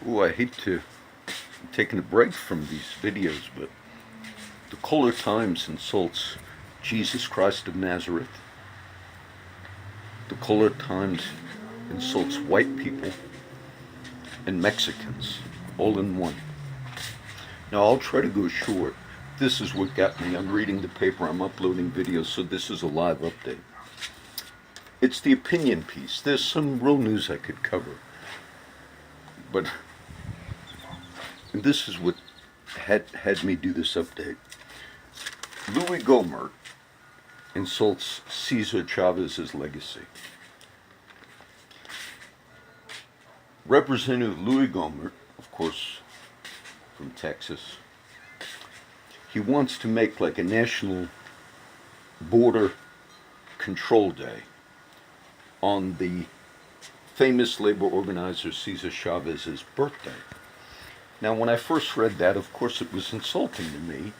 Oh, I hate to taking a break from these videos, but the Kohler Times insults Jesus Christ of Nazareth. The Kohler Times insults white people and Mexicans all in one. Now, I'll try to go short. This is what got me. I'm reading the paper, I'm uploading videos, so this is a live update. It's the opinion piece. There's some real news I could cover. But this is what had me do this update. Louis Gohmert insults Cesar Chavez's legacy. Representative Louis Gohmert, of course, from Texas, he wants to make like a national border control day on the famous labor organizer Cesar Chavez's birthday. Now, when I first read that, of course, it was insulting to me.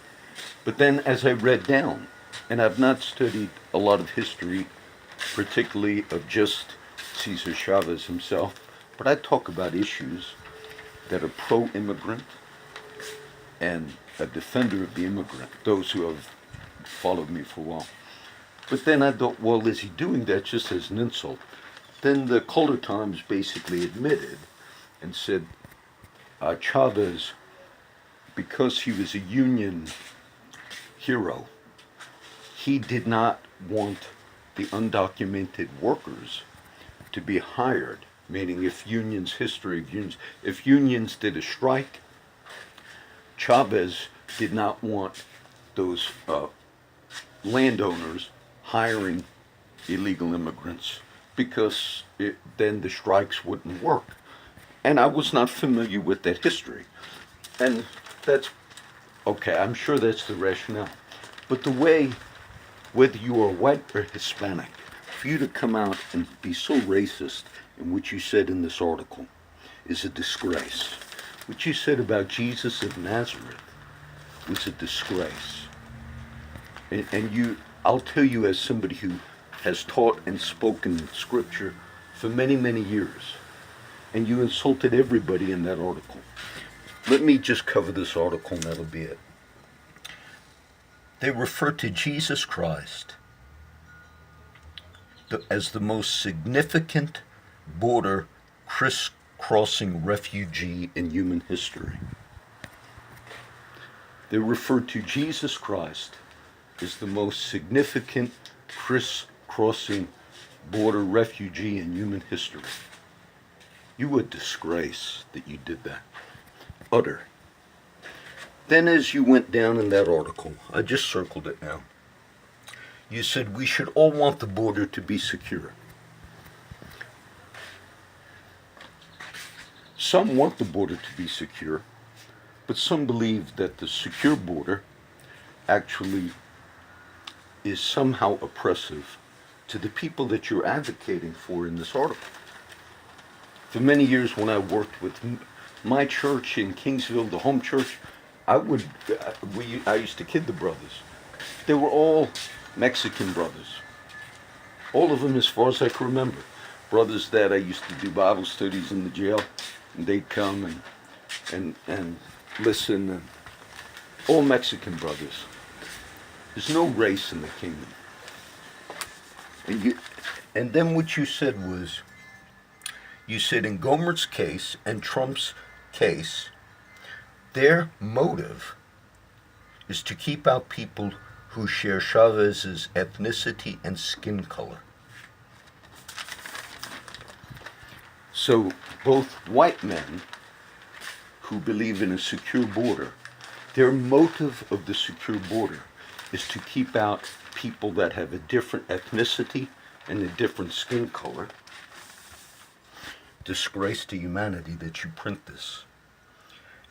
But then as I read down, and I've not studied a lot of history, particularly of just Cesar Chavez himself, but I talk about issues that are pro-immigrant and a defender of the immigrant, those who have followed me for a while. But then I thought, well, is he doing that just as an insult? Then the Kohler Times basically admitted and said Chavez, because he was a union hero, he did not want the undocumented workers to be hired, meaning if unions did a strike, Chavez did not want those landowners hiring illegal immigrants because then the strikes wouldn't work. And I was not familiar with that history. And that's okay, I'm sure that's the rationale. But the way, whether you are white or Hispanic, for you to come out and be so racist in what you said in this article is a disgrace. What you said about Jesus of Nazareth was a disgrace. And I'll tell you, as somebody who has taught and spoken scripture for many, many years, and you insulted everybody in that article. Let me just cover this article and that'll be it. They refer to Jesus Christ as the most significant border crisscrossing refugee in human history. They refer to Jesus Christ as the most significant crisscrossing border refugee in human history. You a disgrace that you did that. Utter. Then as you went down in that article, I just circled it now, you said we should all want the border to be secure. Some want the border to be secure, but some believe that the secure border actually is somehow oppressive to the people that you're advocating for in this article. For many years when I worked with my church in Kingsville, the home church, I used to kid the brothers. They were all Mexican brothers. All of them as far as I can remember. Brothers that I used to do Bible studies in the jail, and they'd come and listen, and all Mexican brothers. There's no race in the kingdom. And then what you said was, you said in Gohmert's case and Trump's case, their motive is to keep out people who share Chavez's ethnicity and skin color. So both white men who believe in a secure border, their motive of the secure border is to keep out people that have a different ethnicity and a different skin color. Disgrace to humanity that you print this.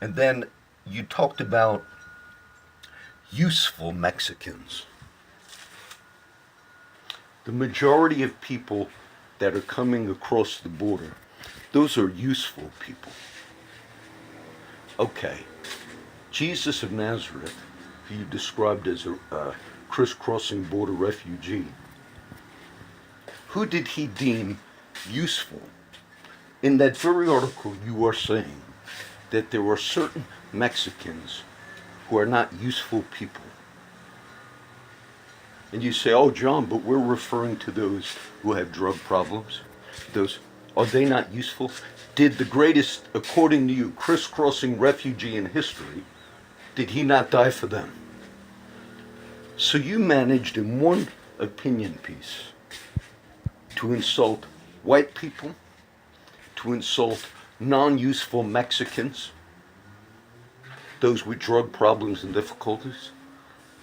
And then you talked about useful Mexicans. The majority of people that are coming across the border, those are useful people. Okay, Jesus of Nazareth, who you described as a crisscrossing border refugee, who did he deem useful? In that very article, you are saying that there are certain Mexicans who are not useful people. And you say, oh, John, but we're referring to those who have drug problems. Those, are they not useful? Did the greatest, according to you, crisscrossing refugee in history, did he not die for them? So you managed in one opinion piece to insult white people, to insult non-useful Mexicans, those with drug problems and difficulties,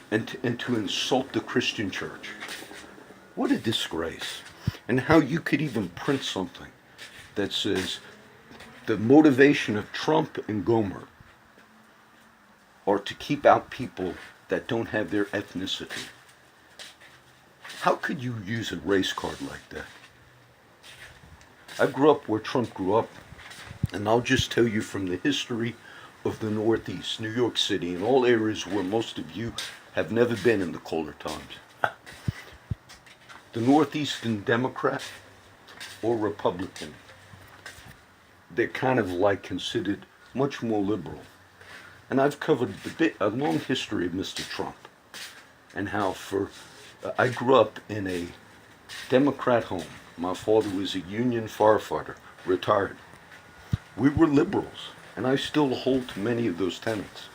and to insult the Christian church. What a disgrace. And how you could even print something that says the motivation of Trump and Gomer are to keep out people that don't have their ethnicity. How could you use a race card like that? I grew up where Trump grew up, and I'll just tell you from the history of the Northeast, New York City, and all areas where most of you have never been in the colder times. The Northeastern Democrat or Republican, they're kind of like considered much more liberal. And I've covered a long history of Mr. Trump and how I grew up in a Democrat home. My father was a union firefighter, retired. We were liberals, and I still hold to many of those tenets.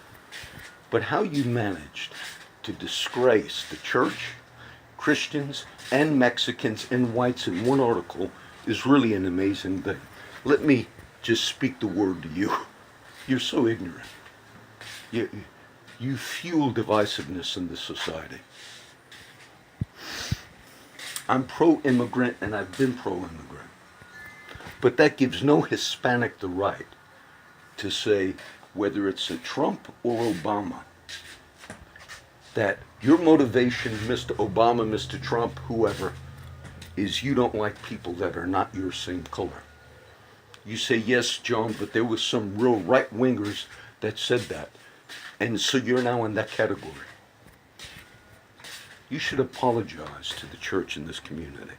But how you managed to disgrace the church, Christians, and Mexicans and whites in one article is really an amazing thing. Let me just speak the word to you. You're so ignorant. You fuel divisiveness in this society. I'm pro-immigrant and I've been pro-immigrant. But that gives no Hispanic the right to say, whether it's a Trump or Obama, that your motivation, Mr. Obama, Mr. Trump, whoever, is you don't like people that are not your same color. You say, yes, John, but there was some real right-wingers that said that. And so you're now in that category. You should apologize to the church in this community.